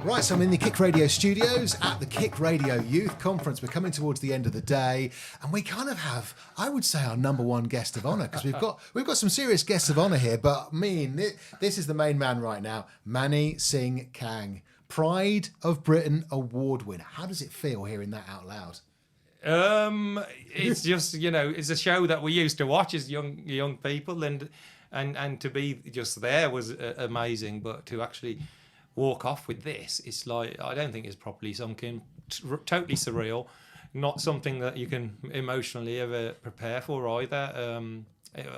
Right, so I'm in the KIC Radio studios at the KIC Radio Youth Conference. We're coming towards the end of the day, and we kind of have, I would say, our number one guest of honour, because we've got some serious guests of honour here. But this is the main man right now, Manny Singh Kang, Pride of Britain award winner. How does it feel hearing that out loud? It's just, it's a show that we used to watch as young people, and to be just there was amazing. But to actually walk off with this, it's like, I don't think it's properly sunk in. Totally surreal, not something that you can emotionally ever prepare for either.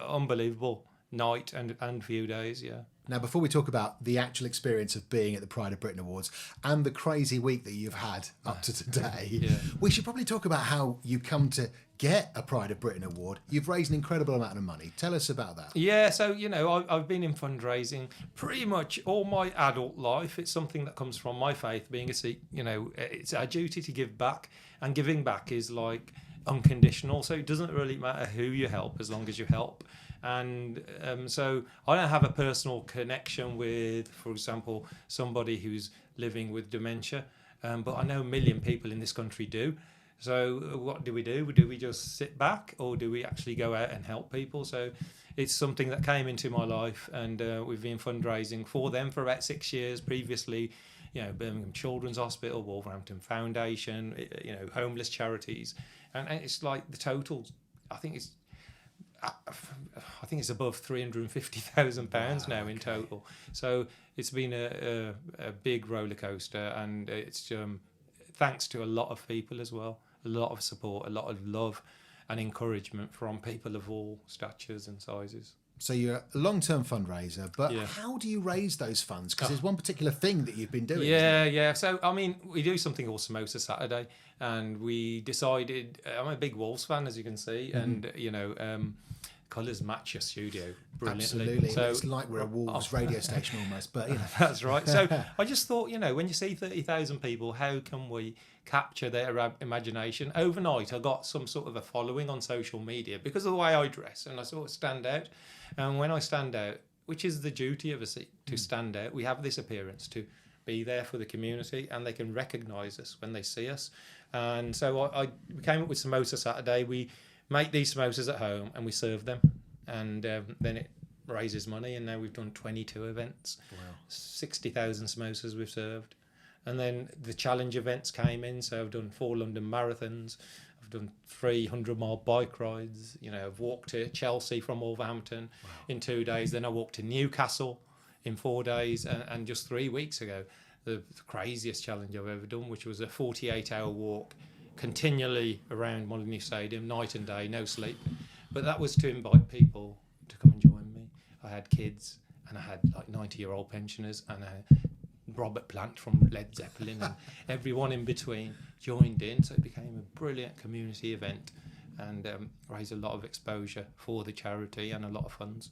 Unbelievable night and few days, yeah. Now, before we talk about the actual experience of being at the Pride of Britain Awards and the crazy week that you've had up to today, we should probably talk about how you come to get a Pride of Britain Award. You've raised an incredible amount of money. Tell us about that. Yeah, so, I've been in fundraising pretty much all my adult life. It's something that comes from my faith, being a Sikh. It's our duty to give back, and giving back is like unconditional. So it doesn't really matter who you help as long as you help. And so I don't have a personal connection with, for example, somebody who's living with dementia, but I know a million people in this country do. So what do? Do we just sit back, or do we actually go out and help people? So it's something that came into my life, and we've been fundraising for them for about 6 years previously. Birmingham Children's Hospital, Wolverhampton Foundation, homeless charities, and it's like the total, I think it's above £350,000 now in total. So it's been a big roller coaster, and it's thanks to a lot of people as well, a lot of support, a lot of love and encouragement from people of all statures and sizes. So you're a long-term fundraiser, but how do you raise those funds? Because there's one particular thing that you've been doing. Yeah. So, we do something called Samosa Saturday, and we decided, I'm a big Wolves fan, as you can see, and, colours match your studio brilliantly. Absolutely. So, it's like we're a Wolves radio station almost, but That's right. So I just thought, when you see 30,000 people, how can we capture their imagination? Overnight, I got some sort of a following on social media because of the way I dress, and I sort of stand out. And when I stand out, which is the duty of a Sikh, to stand out, we have this appearance to be there for the community, and they can recognise us when they see us. And so we came up with Samosa Saturday. We make these samosas at home and we serve them, and then it raises money. And now we've done 22 events. Wow. 60,000 samosas we've served. And then the challenge events came in, so I've done 4 London marathons, I've done 300-mile bike rides, I've walked to Chelsea from Wolverhampton in 2 days, then I walked to Newcastle in 4 days, and just 3 weeks ago, the craziest challenge I've ever done, which was a 48-hour walk continually around Molineux Stadium, night and day, no sleep. But that was to invite people to come and join me. I had kids, and I had like 90-year-old pensioners, and Robert Plant from Led Zeppelin, and everyone in between joined in. So it became a brilliant community event, and raised a lot of exposure for the charity and a lot of funds.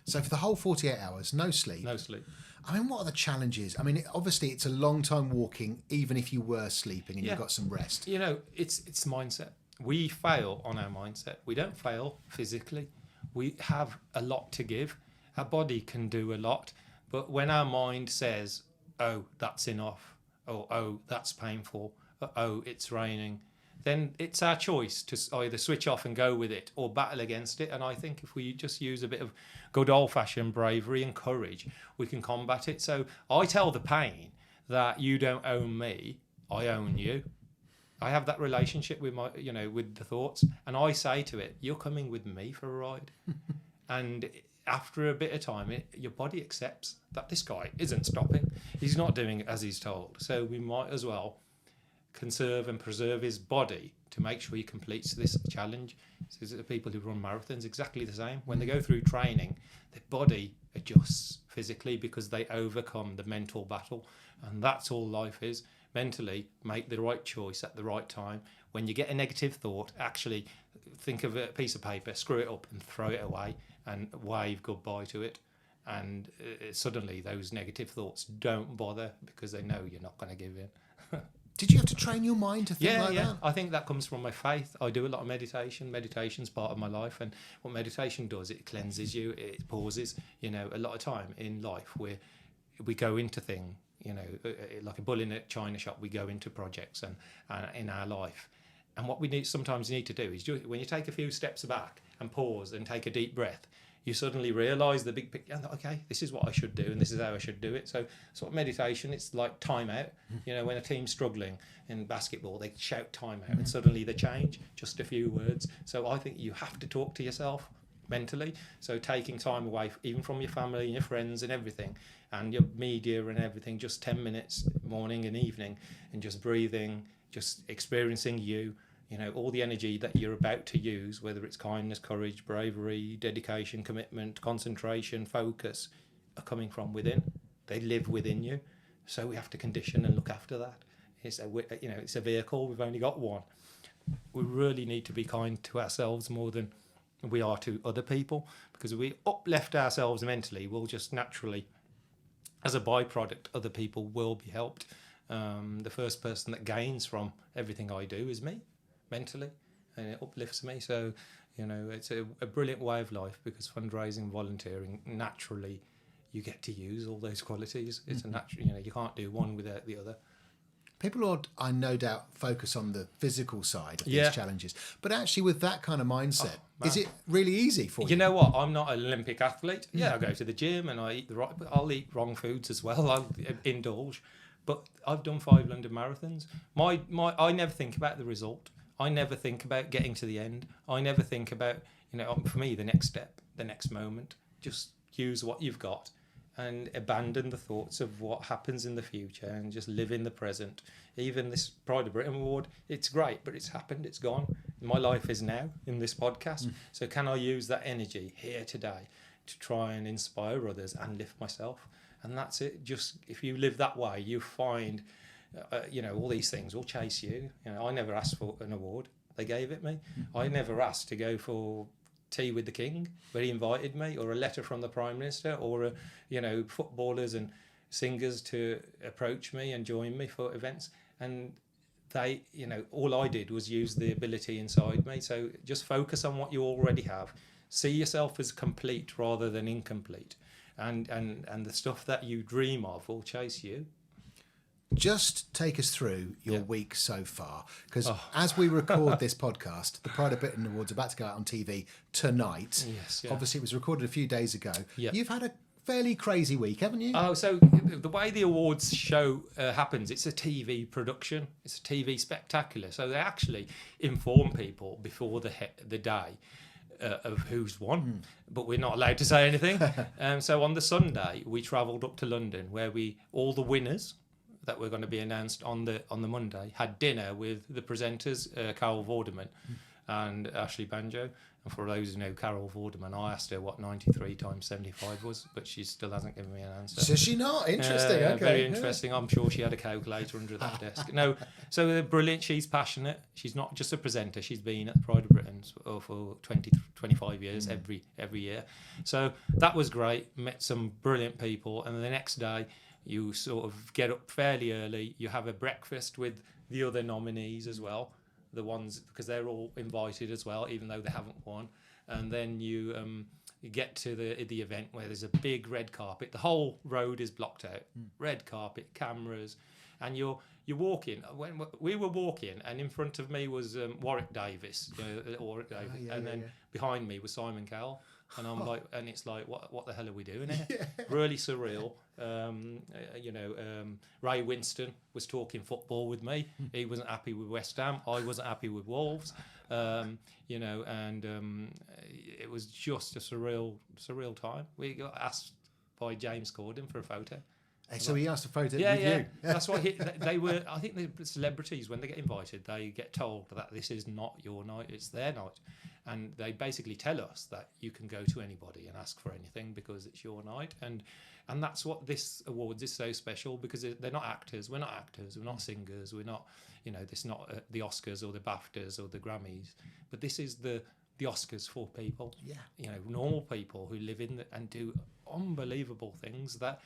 So for the whole 48 hours, no sleep? No sleep. What are the challenges? Obviously it's a long time walking, even if you were sleeping and you got some rest. It's mindset. We fail on our mindset. We don't fail physically. We have a lot to give. Our body can do a lot, but when our mind says, oh, that's enough, or oh, that's painful, or oh, it's raining, then it's our choice to either switch off and go with it or battle against it. And I think if we just use a bit of good old-fashioned bravery and courage, we can combat it. So I tell the pain that you don't own me, I own you. I have that relationship with my, with the thoughts, and I say to it, you're coming with me for a ride. And after a bit of time, your body accepts that this guy isn't stopping. He's not doing it as he's told. So we might as well conserve and preserve his body to make sure he completes this challenge. So the people who run marathons, exactly the same. When they go through training, their body adjusts physically because they overcome the mental battle. And that's all life is. Mentally, make the right choice at the right time. When you get a negative thought, actually think of a piece of paper, screw it up and throw it away and wave goodbye to it. And suddenly those negative thoughts don't bother because they know you're not going to give in. Did you have to train your mind to think like that? Yeah. I think that comes from my faith. I do a lot of meditation. Meditation's part of my life. And what meditation does, it cleanses you, it pauses. A lot of time in life we go into things like a bull in a china shop. We go into projects and in our life, and what we sometimes need to do is when you take a few steps back and pause and take a deep breath, you suddenly realise the big picture. Okay, this is what I should do, and this is how I should do it. So, sort of meditation, it's like time out. When a team's struggling in basketball, they shout time out, and suddenly they change. Just a few words. So, I think you have to talk to yourself mentally. So, taking time away, even from your family and your friends and everything, and your media and everything, just 10 minutes morning and evening, and just breathing, just experiencing all the energy that you're about to use, whether it's kindness, courage, bravery, dedication, commitment, concentration, focus, are coming from within. They live within you. So we have to condition and look after that. It's a vehicle. We've only got one. We really need to be kind to ourselves more than we are to other people, because if we uplift ourselves mentally, we'll just naturally, as a byproduct, other people will be helped. The first person that gains from everything I do is me, mentally, and it uplifts me. So it's a brilliant way of life, because fundraising, volunteering, naturally you get to use all those qualities. It's a natural, you can't do one without the other. People would, I no doubt, focus on the physical side of these challenges, but actually with that kind of mindset, is it really easy for you? You know what? I'm not an Olympic athlete. Yeah, I go to the gym and I eat I'll eat wrong foods as well. I'll indulge, but I've done 5 London marathons. I never think about the result. I never think about getting to the end. I never think about, for me, the next step, the next moment. Just use what you've got and abandon the thoughts of what happens in the future and just live in the present. Even this Pride of Britain award, it's great, but it's happened, it's gone. My life is now in this podcast. So can I use that energy here today to try and inspire others and lift myself? And that's it. Just if you live that way, you find... all these things will chase you. I never asked for an award. They gave it me. I never asked to go for tea with the king, but he invited me, or a letter from the Prime Minister, or footballers and singers to approach me and join me for events. And they, all I did was use the ability inside me. So just focus on what you already have. See yourself as complete rather than incomplete. And the stuff that you dream of will chase you. Just take us through your week so far, because as we record this podcast, the Pride of Britain Awards are about to go out on TV tonight. Yes, Obviously, it was recorded a few days ago. Yeah. You've had a fairly crazy week, haven't you? Oh, so the way the awards show happens, it's a TV production. It's a TV spectacular. So they actually inform people before the day of who's won, but we're not allowed to say anything. So on the Sunday, we travelled up to London, where all the winners that were going to be announced on the Monday had dinner with the presenters, Carol Vorderman and Ashley Banjo. And for those who know Carol Vorderman, I asked her what 93 times 75 was, but she still hasn't given me an answer. So she not? Interesting. Okay. Very interesting. I'm sure she had a calculator under that desk. No, so they're brilliant. She's passionate. She's not just a presenter. She's been at the Pride of Britain for 25 years every year. So that was great. Met some brilliant people. And the next day, you sort of get up fairly early. You have a breakfast with the other nominees as well, the ones, because they're all invited as well, even though they haven't won. And then you get to the event where there's a big red carpet. The whole road is blocked out. Red carpet, cameras, and you're walking. When we were walking, and in front of me was Warwick Davis, Warwick Davis, then behind me was Simon Cowell. And I'm like, and it's like, what the hell are we doing here? Really surreal. Ray Winston was talking football with me. He wasn't happy with West Ham. I wasn't happy with Wolves. And it was just a surreal time. We got asked by James Corden for a photo. So he asked a photo with you. That's why they were. I think the celebrities, when they get invited, they get told that this is not your night; it's their night, and they basically tell us that you can go to anybody and ask for anything because it's your night, and that's what this awards is so special, because they're not actors. We're not actors. We're not singers. We're not. This is not the Oscars or the BAFTAs or the Grammys, but this is the Oscars for people. Yeah. Normal people who live in and do unbelievable things that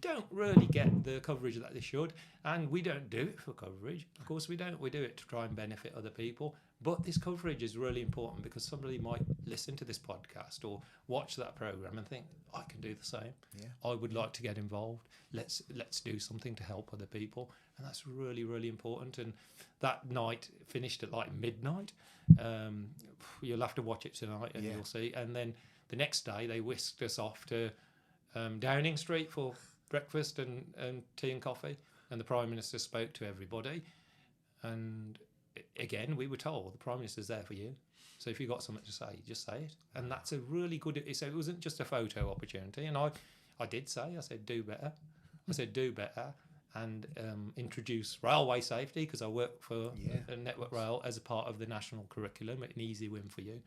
don't really get the coverage that they should, and we don't do it for coverage. Of course we don't. We do it to try and benefit other people. But this coverage is really important because somebody might listen to this podcast or watch that program and think, I can do the same. Yeah. I would like to get involved. Let's do something to help other people. And that's really, really important. And that night finished at like midnight. You'll have to watch it tonight and you'll see. And then the next day they whisked us off to Downing Street for breakfast and tea and coffee. And the Prime Minister spoke to everybody. And again, we were told the Prime Minister's there for you. So if you've got something to say, just say it. And that's a really good... So it wasn't just a photo opportunity. And I did say, I said, do better. I said, do better. And introduce railway safety, because I work for Network Rail as a part of the national curriculum, an easy win for you.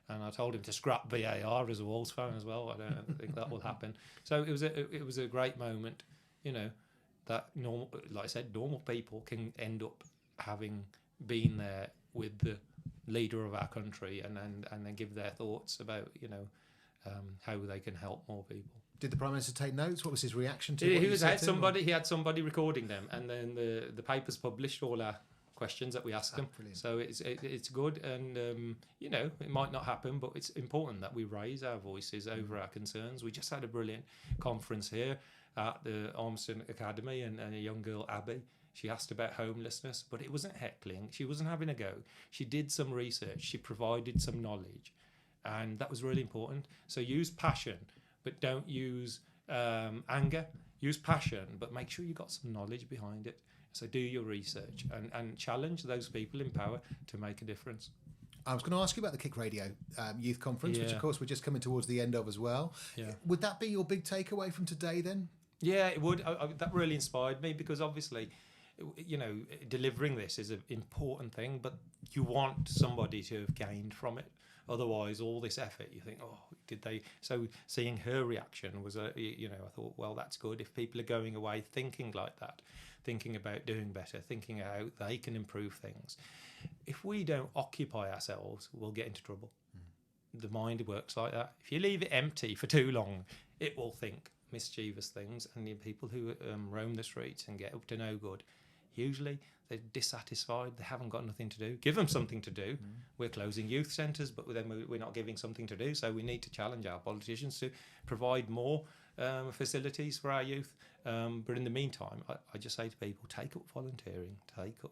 And I told him to scrap VAR as a Wolves fan as well. I don't think that will happen. So it was a great moment, you know, that normal, like I said, normal people can end up having been there with the leader of our country and then give their thoughts about, you know, how they can help more people. Did the Prime Minister take notes? What was his reaction to what He had somebody recording them, and then the papers published all our questions that we asked them. Brilliant. So it's good, and you know, it might not happen, but it's important that we raise our voices over our concerns. We just had a brilliant conference here at the Ormston Academy, and a young girl, Abby, she asked about homelessness, but it wasn't heckling. She wasn't having a go. She did some research. She provided some knowledge, and that was really important. So use passion, but don't use anger. Use passion, but make sure you got some knowledge behind it. So do your research and challenge those people in power to make a difference. I was going to ask you about the KIC Radio Youth Conference, which of course we're just coming towards the end of as well. Yeah. Would that be your big takeaway from today then? Yeah, it would. That really inspired me, because obviously, you know, delivering this is an important thing, but you want somebody to have gained from it. Otherwise, all this effort, you think, oh, did they? So seeing her reaction was, you know, I thought, well, that's good. If people are going away thinking like that, thinking about doing better, thinking how they can improve things. If we don't occupy ourselves, we'll get into trouble. The mind works like that. If you leave it empty for too long, it will think mischievous things. And the people who roam the streets and get up to no good, usually they're dissatisfied. They haven't got nothing to do. Give them something to do. We're closing youth centres, but then we're not giving something to do. So we need to challenge our politicians to provide more facilities for our youth. But in the meantime, I just say to people, take up volunteering, take up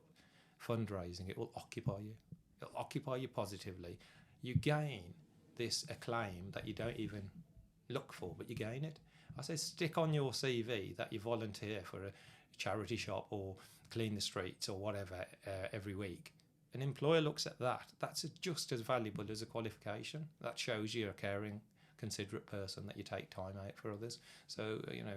fundraising. It will occupy you. It'll occupy you positively. You gain this acclaim that you don't even look for, but you gain it. I say stick on your CV that you volunteer for a charity shop or clean the streets or whatever every week. An employer looks at that. That's just as valuable as a qualification. That shows you're a caring, considerate person, that you take time out for others. So, you know,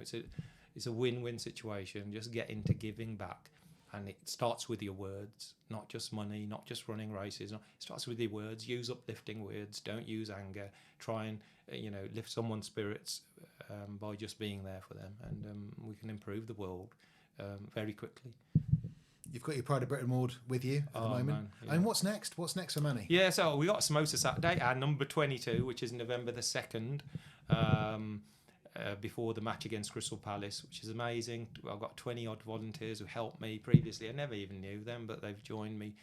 it's a win-win situation. Just get into giving back. And it starts with your words, not just money, not just running races. It starts with your words. Use uplifting words. Don't use anger. Try and, you know, lift someone's spirits by just being there for them. And we can improve the world very quickly. You've got your Pride of Britain Award with you at the moment. Man, yeah. And what's next? What's next for Manny? Yeah, so we got Samosa Saturday, our number 22, which is November the 2nd. Before the match against Crystal Palace, which is amazing. I've got 20 odd volunteers who helped me previously. I never even knew them, but they've joined me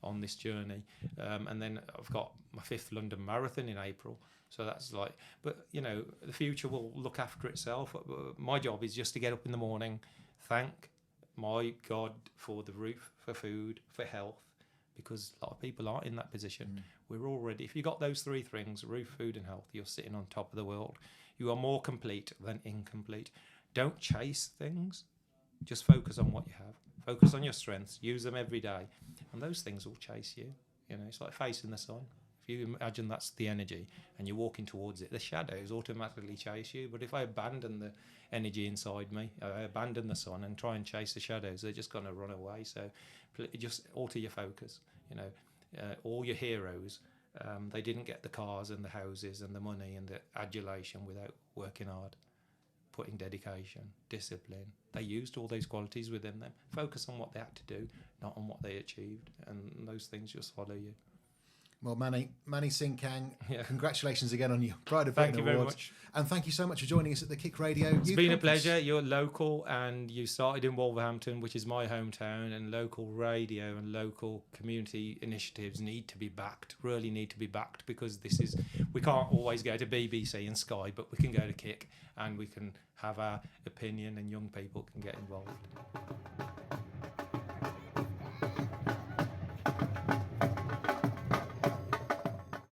on this journey. And then I've got my 5th London Marathon in April. So that's like, but you know, the future will look after itself. My job is just to get up in the morning, thank my God for the roof, for food, for health, because a lot of people aren't in that position. We're already, if you got those 3 things, roof, food and health, you're sitting on top of the world. You are more complete than incomplete. Don't chase things. Just focus on what you have. Focus on your strengths. Use them every day. And those things will chase you. You know, it's like facing the sun. If you imagine that's the energy and you're walking towards it, the shadows automatically chase you. But if I abandon the energy inside me, I abandon the sun and try and chase the shadows, they're just going to run away. So just alter your focus. You know, all your heroes, they didn't get the cars and the houses and the money and the adulation without working hard, putting dedication, discipline. They used all those qualities within them. Focus on what they had to do, not on what they achieved, and those things just follow you. Well, Manny Singh Kang, Yeah. congratulations again on your Pride of Thank Britain you very Awards. much. And thank you so much for joining us at the KIC Radio. It's been a pleasure. You're local and you started in Wolverhampton, which is my hometown, and local radio and local community initiatives need to be backed, really need to be backed, because we can't always go to BBC and Sky, but we can go to KIC and we can have our opinion and young people can get involved.